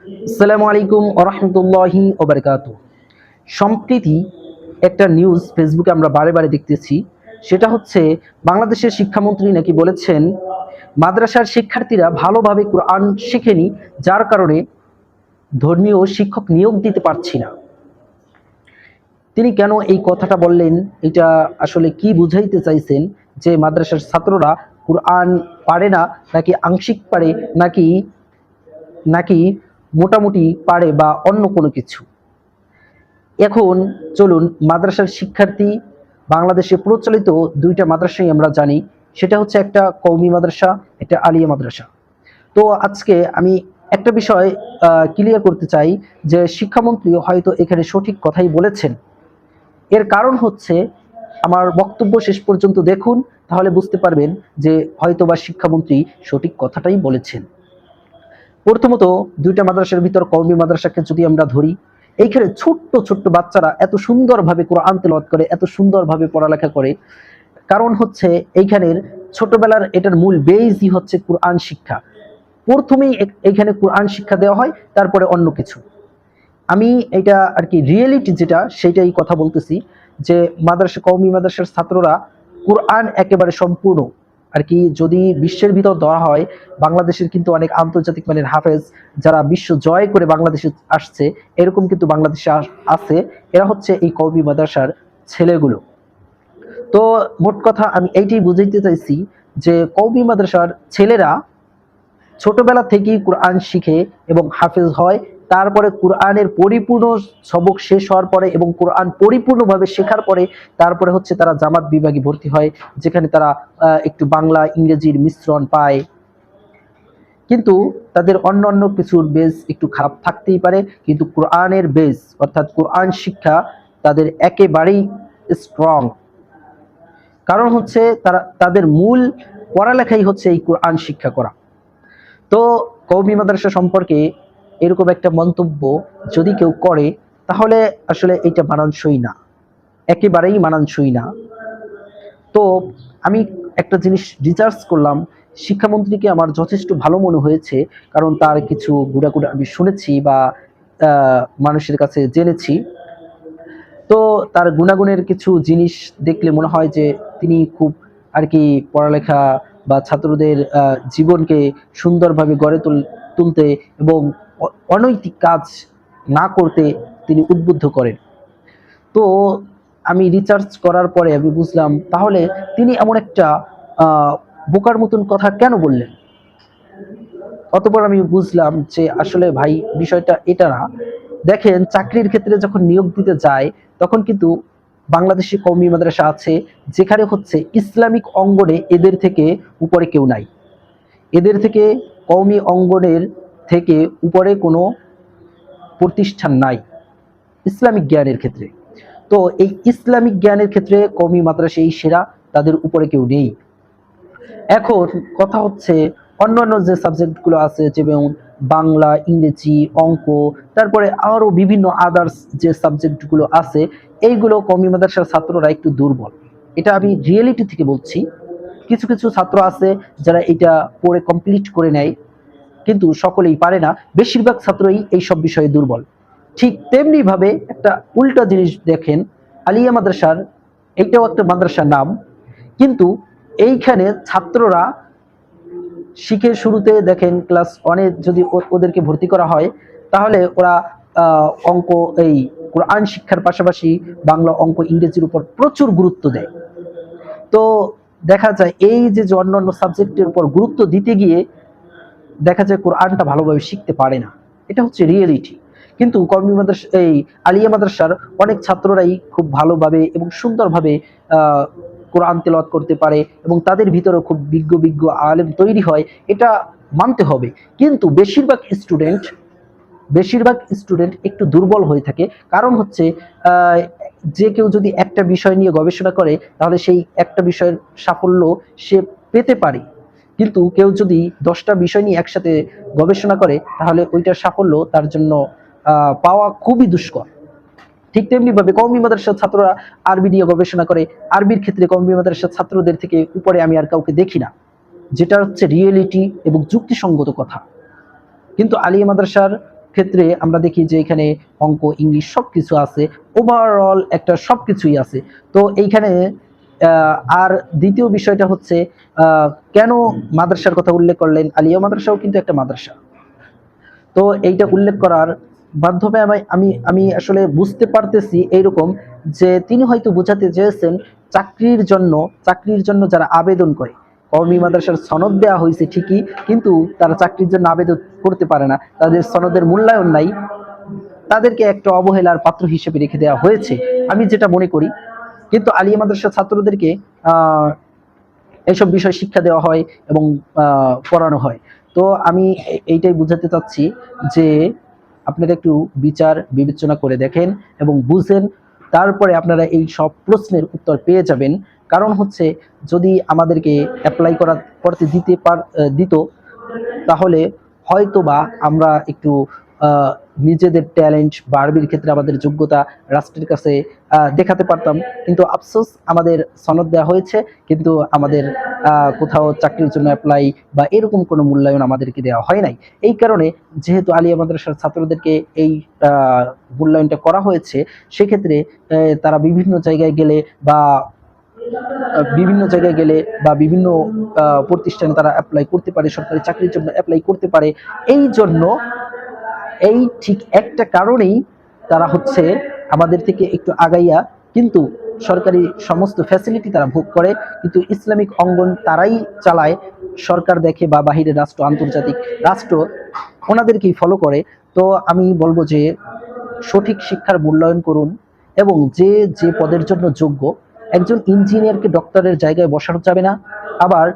আসসালামু আলাইকুম ওয়া রাহমাতুল্লাহি ওয়া বারাকাতুহু। সম্প্রতি একটা নিউজ ফেসবুকে আমরা বারে বারে দেখতেছি। সেটা হচ্ছে বাংলাদেশের শিক্ষামন্ত্রী নাকি বলেছেন মাদ্রাসার শিক্ষার্থীরা ভালোভাবে কোরআন শেখেনি, যার কারণে ধর্মীয় শিক্ষক নিয়োগ দিতে পারছি না। তিনি কেন এই কথাটা বললেন, এটা আসলে কি বুঝাইতে চাইছেন? যে মাদ্রাসার ছাত্ররা কোরআন পারে না, নাকি আংশিক পারে, নাকি নাকি মোটামুটি পারে, বা অন্য কোনো কিছু? এখন চলুন, মাদ্রাসার শিক্ষার্থী বাংলাদেশে প্রচলিত দুইটা মাদ্রাসাই আমরা জানি। সেটা হচ্ছে একটা কওমি মাদ্রাসা, একটা আলিয়া মাদ্রাসা। তো আজকে আমি একটা বিষয় ক্লিয়ার করতে চাই যে শিক্ষামন্ত্রী হয়তো এখানে সঠিক কথাই বলেছেন। এর কারণ হচ্ছে, আমার বক্তব্য শেষ পর্যন্ত দেখুন, তাহলে বুঝতে পারবেন যে হয়তোবা শিক্ষামন্ত্রী সঠিক কথাটাই বলেছেন। প্রথমত, দুইটা মাদ্রাসার ভিতর কওমি মাদ্রাসাকে যদি আমরা ধরি, এইখানে ছোট্ট ছোট্ট বাচ্চারা এত সুন্দরভাবে কোরআন তেলাওয়াত করে, এত সুন্দরভাবে পড়ালেখা করে। কারণ হচ্ছে এইখানের ছোটবেলার এটার মূল বেসই হচ্ছে কোরআন শিক্ষা। প্রথমেই এইখানে কোরআন শিক্ষা দেওয়া হয়, তারপরে অন্য কিছু। আমি এটা আর কি রিয়েলিটি যেটা, সেটাই কথা বলতেছি। যে মাদ্রাসা, কওমি মাদ্রাসার ছাত্ররা কোরআন একেবারে সম্পূর্ণ আর কি, যদি বিশ্বের ভিতর ধরা হয়, বাংলাদেশের কিন্তু অনেক আন্তর্জাতিক মানের হাফেজ যারা বিশ্ব জয় করে বাংলাদেশে আসছে, এরকম কিন্তু বাংলাদেশে আছে। এরা হচ্ছে এই কওমি মাদ্রাসার ছেলেগুলো। তো মোট কথা আমি এইটাই বুঝাইতে চাইছি যে কওমি মাদ্রাসার ছেলেরা ছোটবেলা থেকেই কোরআন শিখে এবং হাফেজ হয়। তারপরে কোরআনের পরিপূর্ণ সবক শেষ হওয়ার পরে এবং কোরআন পরিপূর্ণভাবে শেখার পরে তারপরে হচ্ছে তারা জামাত বিভাগে ভর্তি হয়, যেখানে তারা একটু বাংলা ইংরেজির মিশ্রণ পায়। কিন্তু তাদের অন্য কিছুর বেস একটু খারাপ থাকতেই পারে, কিন্তু কোরআনের বেস অর্থাৎ কোরআন শিক্ষা তাদের একেবারেই স্ট্রং। কারণ হচ্ছে তাদের মূল পড়ালেখাই হচ্ছে এই কোরআন শিক্ষা করা। তো কওমি মাদ্রাসা সম্পর্কে এরকম একটা মন্তব্য যদি কেউ করে, তাহলে আসলে এটা মানানসই না, একেবারেই মানানসই না। তো আমি একটা জিনিস রিসার্চ করলাম, শিক্ষামন্ত্রীকে আমার যথেষ্ট ভালো মনে হয়েছে। কারণ তার কিছু গুড়াগুড়া আমি শুনেছি বা মানুষের কাছে জেনেছি। তো তার গুণাগুণের কিছু জিনিস দেখলে মনে হয় যে তিনি খুব আর কি পড়ালেখা বা ছাত্রদের জীবনকে সুন্দরভাবে গড়ে তুলতে এবং অনৈতিক কাজ না করতে তিনি উদ্বুদ্ধ করেন। তো আমি রিসার্চ করার পরে আমি বুঝলাম, তাহলে তিনি এমন একটা বোকার মতন কথা কেন বললেন। অতঃপর আমি বুঝলাম যে আসলে ভাই, বিষয়টা এটা না। দেখেন, চাকরির ক্ষেত্রে যখন নিয়োগ দিতে যায়, তখন কিন্তু বাংলাদেশি কওমি মাদ্রাসা আছে, যেখানে হচ্ছে ইসলামিক অঙ্গনে এদের থেকে উপরে কেউ নাই। এদের থেকে কওমি অঙ্গনের থেকে উপরে কোনো প্রতিষ্ঠান নাই ইসলামিক জ্ঞানের ক্ষেত্রে। তো এই ইসলামিক জ্ঞানের ক্ষেত্রে কওমি মাদ্রাসাই সেরা, তাদের উপরে কেউ নেই। এখন কথা হচ্ছে, অন্যান্য যে সাবজেক্টগুলো আছে, যেমন বাংলা, ইংরেজি, অঙ্ক, তারপরে আরও বিভিন্ন আদার্স যে সাবজেক্টগুলো আছে, এইগুলো কওমি মাদ্রাসার ছাত্ররা একটু দুর্বল। এটা আমি রিয়েলিটি থেকে বলছি। কিছু কিছু ছাত্র আছে যারা এটা পড়ে কমপ্লিট করে নেয়, কিন্তু সকলেই পারে না। বেশিরভাগ ছাত্রই এই সব বিষয়ে দুর্বল। ঠিক তেমনি ভাবে একটা উল্টা জিনিস দেখেন, আলিয়া মাদ্রাসার, এইটাও একটা মাদ্রাসার নাম, কিন্তু এইখানে ছাত্ররা শিখে শুরুতে দেখেন ক্লাস ওয়ানে যদি ওদেরকে ভর্তি করা হয়, তাহলে ওরা অঙ্ক, এই কোরআন শিক্ষার পাশাপাশি বাংলা, অঙ্ক, ইংরেজির উপর প্রচুর গুরুত্ব দেয়। তো দেখা যায় এই যে অন্যান্য সাবজেক্টের উপর গুরুত্ব দিতে গিয়ে দেখা যায় কোরআনটা ভালোভাবে শিখতে পারে না। এটা হচ্ছে রিয়েলিটি। কিন্তু কওমি মাদ্রাসা, এই আলিয়া মাদ্রাসার অনেক ছাত্ররাই খুব ভালোভাবে এবং সুন্দরভাবে কোরআন তেলাওয়াত করতে পারে এবং তাদের ভিতরে খুব বিজ্ঞ বিজ্ঞ আলেম তৈরি হয়, এটা মানতে হবে। কিন্তু বেশিরভাগ স্টুডেন্ট একটু দুর্বল হয়ে থাকে। কারণ হচ্ছে যে কেউ যদি একটা বিষয় নিয়ে গবেষণা করে, তাহলে সেই একটা বিষয়ের সাফল্য সে পেতে পারে। কিন্তু কেউ যদি 10টা বিষয় নিয়ে একসাথে গবেষণা করে, তাহলে ওইটার সাফল্য তার জন্য পাওয়া খুবই দুষ্কর। ঠিক তেমনি ভাবে কওমি মাদ্রাসার ছাত্ররা আরবি নিয়ে গবেষণা করে, আরবির ক্ষেত্রে কওমি মাদ্রাসার ছাত্রদের থেকে উপরে আমি আর কাউকে দেখি না, যেটা হচ্ছে রিয়েলিটি এবং যুক্তিসঙ্গত কথা। কিন্তু আলিয়া মাদ্রাসার ক্ষেত্রে আমরা দেখি যে এখানে অঙ্ক, ইংলিশ সবকিছু আছে, ওভারঅল একটা সবকিছুই আছে। তো এইখানে আর দ্বিতীয় বিষয়টা হচ্ছে কেন মাদ্রাসার কথা উল্লেখ করলেন? আলিয়া মাদ্রাসাও কিন্তু একটা মাদ্রাসা। তো এইটা উল্লেখ করার মাধ্যমে আমি আমি আসলে বুঝতে পারতেছি এইরকম যে তিনি হয়তো বোঝাতে চেয়েছেন চাকরির জন্য যারা আবেদন করে, কওমি মাদ্রাসার সনদ দেওয়া হয়েছে ঠিকই, কিন্তু তারা চাকরির জন্য আবেদন করতে পারে না, তাদের সনদের মূল্যায়ন নাই, তাদেরকে একটা অবহেলার পাত্র হিসেবে রেখে দেওয়া হয়েছে, আমি যেটা মনে করি। কিন্তু আলিয়া মাদ্রাসার ছাত্রদেরকে আহ এইসব বিষয় শিক্ষা দেওয়া হয় এবং পড়ানো হয়। তো আমি এইটাই বুঝাতে চাচ্ছি যে আপনারা একটু বিচার বিবেচনা করে দেখেন এবং বুঝেন, তারপরে আপনারা এই সব প্রশ্নের উত্তর পেয়ে যাবেন। কারণ হচ্ছে যদি আমাদেরকে অ্যাপ্লাই করতে দিত, তাহলে হয়তোবা আমরা একটু আহ, নিজেদের ট্যালেন্ট বা আরবির ক্ষেত্রে আমাদের যোগ্যতা রাষ্ট্রের কাছে দেখাতে পারতাম। কিন্তু আফসোস, আমাদের সনদ দেওয়া হয়েছে কিন্তু আমাদের কোথাও চাকরির জন্য অ্যাপ্লাই বা এরকম কোনো মূল্যায়ন আমাদেরকে দেওয়া হয় নাই। এই কারণে যেহেতু আলিয়া মাদ্রাসার ছাত্রদেরকে এই মূল্যায়নটা করা হয়েছে, সেক্ষেত্রে তারা বিভিন্ন জায়গায় গেলে বা বিভিন্ন প্রতিষ্ঠানে তারা অ্যাপ্লাই করতে পারে, সরকারি চাকরির জন্য অ্যাপ্লাই করতে পারে। এই জন্য এই ঠিক একটা কারণেই তারা হচ্ছে আমাদের থেকে একটু আগাইয়া, কিন্তু সরকারি সমস্ত ফ্যাসিলিটি তারা ভোগ করে, কিন্তু ইসলামিক অঙ্গন তারাই চালায়। সরকার দেখে বা বাহিরের রাষ্ট্র, আন্তর্জাতিক রাষ্ট্র ওনাদেরকেই ফলো করে। তো আমি বলবো যে সঠিক শিক্ষার মূল্যায়ন করুন এবং যে যে পদের জন্য যোগ্য, একজন ইঞ্জিনিয়ারকে ডক্টরের জায়গায় বসানো যাবে না, আবার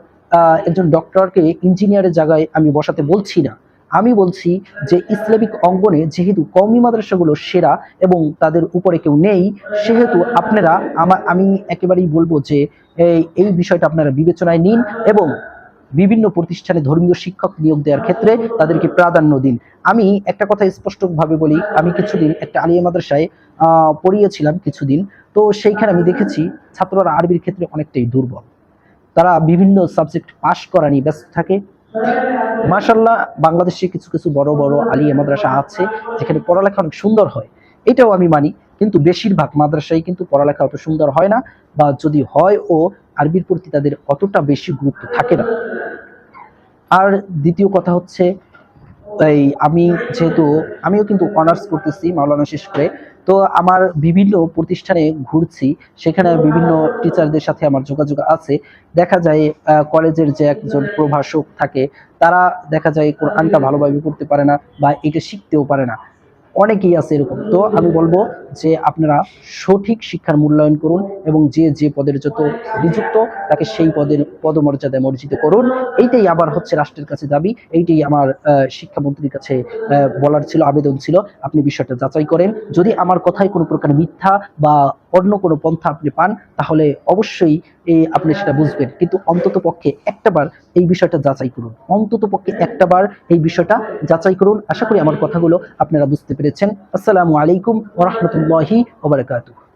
একজন ডক্টরকে ইঞ্জিনিয়ারের জায়গায় আমি বসাতে বলছি না। আমি বলছি যে ইসলামিক অঙ্গনে যেহেতু কওমি মাদ্রাসাগুলো সেরা এবং তাদের উপরে কেউ নেই, সেহেতু আপনারা আমি একেবারেই বলবো যে এই বিষয়টা আপনারা বিবেচনায় নিন এবং বিভিন্ন প্রতিষ্ঠানে ধর্মীয় শিক্ষক নিয়োগ দেওয়ার ক্ষেত্রে তাদেরকে প্রাধান্য দিন। আমি একটা কথা স্পষ্টভাবে বলি, আমি কিছুদিন একটা আলিয়া মাদ্রাসায় পড়িয়েছিলাম কিছুদিন। তো সেইখানে আমি দেখেছি ছাত্ররা আরবির ক্ষেত্রে অনেকটাই দুর্বল, তারা বিভিন্ন সাবজেক্ট পাশ করা নিয়ে ব্যস্ত থাকে। মাশাআল্লাহ, বাংলাদেশে কিছু কিছু বড় বড় আলিয়া মাদ্রাসা আছে যেখানে পড়ালেখা অনেক সুন্দর হয়, এটাও আমি মানি। কিন্তু বেশিরভাগ মাদ্রাসায় কিন্তু পড়ালেখা অত সুন্দর হয় না, বা যদি হয় ও আরবির প্রতি তাদের অতটা বেশি গুরুত্ব থাকে না। আর দ্বিতীয় কথা হচ্ছে, আমি যেহেতু আমিও কিন্তু অনার্স করতেছি মাওলানা শেষ করে, তো আমার বিভিন্ন প্রতিষ্ঠানে ঘুরছি, সেখানে বিভিন্ন টিচারদের সাথে আমার যোগাযোগ আছে। দেখা যায় কলেজের যে একজন প্রভাষক থাকে, তারা দেখা যায় কোরআনটা ভালোভাবে পড়তে পারে না বা এটা শিখতেও পারে না, অনেকেই আছে এরকম। তো আমি বলবো যে আপনারা সঠিক শিক্ষার মূল্যায়ন করুন এবং যে যে পদের যত নিযুক্ত তাকে সেই পদের পদমর্যাদায় মর্জিত করুন। এইটাই আবার হচ্ছে রাষ্ট্রের কাছে দাবি, এইটাই আমার শিক্ষামন্ত্রীর কাছে বলার ছিল, আবেদন ছিল। আপনি বিষয়টা যাচাই করেন, যদি আমার কথায় কোনো প্রকার মিথ্যা বা অন্য কোনো পন্থা আপনি পান, তাহলে অবশ্যই আপনি সেটা বুঝবেন, কিন্তু অন্তত পক্ষে একটাবার এই বিষয়টা যাচাই করুন, অন্তত পক্ষে একটাবার এই বিষয়টা যাচাই করুন। আশা করি আমার কথাগুলো আপনারা বুঝতে পেরেছেন। আসসালামু আলাইকুম ওয়া রাহমাতুল্লাহি ওয়া বারাকাতুহু।